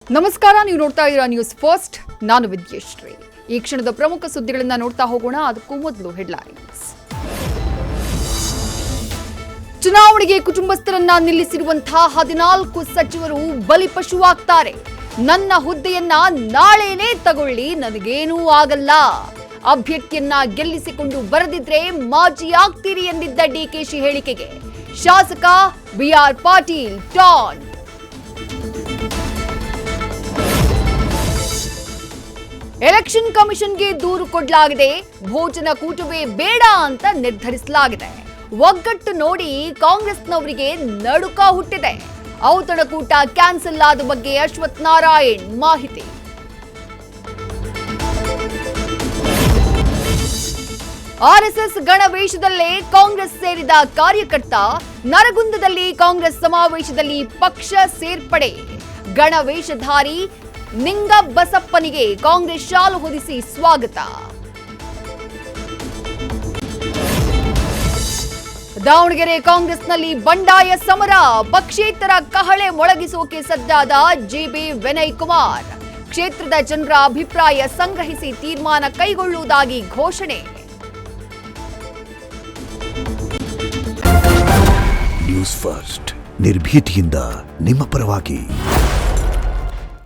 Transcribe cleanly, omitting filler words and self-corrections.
ನಮಸ್ಕಾರ, ನೀವು ನೋಡ್ತಾ ಇದ್ದೀರಾ ನ್ಯೂಸ್ ಫಸ್ಟ್. ನಾನು ವಿದ್ಯಶ್ರೀ. ಈ ಕ್ಷಣದ ಪ್ರಮುಖ ಸುದ್ದಿಗಳನ್ನ ನೋಡ್ತಾ ಹೋಗೋಣ. ಅದಕ್ಕೂ ಮೊದಲು ಹೆಡ್ಲೈನ್ಸ್. ಚುನಾವಣೆಗೆ ಕುಟುಂಬಸ್ಥರನ್ನ ನಿಲ್ಲಿಸಿರುವಂತಹ 14 ಸಚಿವರು ಬಲಿಪಶುವಾಗ್ತಾರೆ. ನನ್ನ ಹುದ್ದೆಯನ್ನ ನಾಳೆನೇ ತಗೊಳ್ಳಿ, ನನಗೇನೂ ಆಗಲ್ಲ. ಅಭ್ಯರ್ಥಿಯನ್ನ ಗೆಲ್ಲಿಸಿಕೊಂಡು ಬರದಿದ್ರೆ ಮಾಜಿ ಆಗ್ತೀರಿ ಎಂದಿದ್ದ ಡಿಕೆಶಿ ಹೇಳಿಕೆಗೆ ಶಾಸಕ ಬಿಆರ್ ಪಾಟೀಲ್ ಟಾಂಟ್. ಎಲೆಕ್ಷನ್ ಕಮಿಷನ್ಗೆ ದೂರು ಕೊಡಲಾಗಿದೆ. ಭೋಜನ ಕೂಟವೇ ಬೇಡ ಅಂತ ನಿರ್ಧರಿಸಲಾಗಿದೆ. ಒಗ್ಗಟ್ಟು ನೋಡಿ ಕಾಂಗ್ರೆಸ್ನವರಿಗೆ ನಡುಕ ಹುಟ್ಟಿದೆ. ಔತಣಕೂಟ ಕ್ಯಾನ್ಸಲ್ ಆದ ಬಗ್ಗೆ ಅಶ್ವಥ್ ನಾರಾಯಣ್ ಮಾಹಿತಿ. ಆರ್ಎಸ್ಎಸ್ ಗಣವೇಷದಲ್ಲೇ ಕಾಂಗ್ರೆಸ್ ಸೇರಿದ ಕಾರ್ಯಕರ್ತ ನರಗುಂದದಲ್ಲಿ ಕಾಂಗ್ರೆಸ್ ಸಮಾವೇಶದಲ್ಲಿ ಪಕ್ಷ ಸೇರ್ಪಡೆ. ಗಣವೇಷಧಾರಿ ನಿಂಗಬಸಪ್ಪನಿಗೆ ಕಾಂಗ್ರೆಸ್ ಶಾಲು ಹೊದಿಸಿ ಸ್ವಾಗತ. ದಾವಣಗೆರೆ ಕಾಂಗ್ರೆಸ್ನಲ್ಲಿ ಬಂಡಾಯ ಸಮರ. ಪಕ್ಷೇತರ ಕಹಳೆ ಮೊಳಗಿಸೋಕೆ ಸಜ್ಜಾದ ಜಿಬಿ ವಿನಯ್ ಕುಮಾರ್. ಕ್ಷೇತ್ರದ ಜನರ ಅಭಿಪ್ರಾಯ ಸಂಗ್ರಹಿಸಿ ತೀರ್ಮಾನ ಕೈಗೊಳ್ಳುವುದಾಗಿ ಘೋಷಣೆ. ನ್ಯೂಸ್ ಫಸ್ಟ್, ನಿರ್ಭೀತಿಯಿಂದ ನಿಮ್ಮ ಪರವಾಗಿ.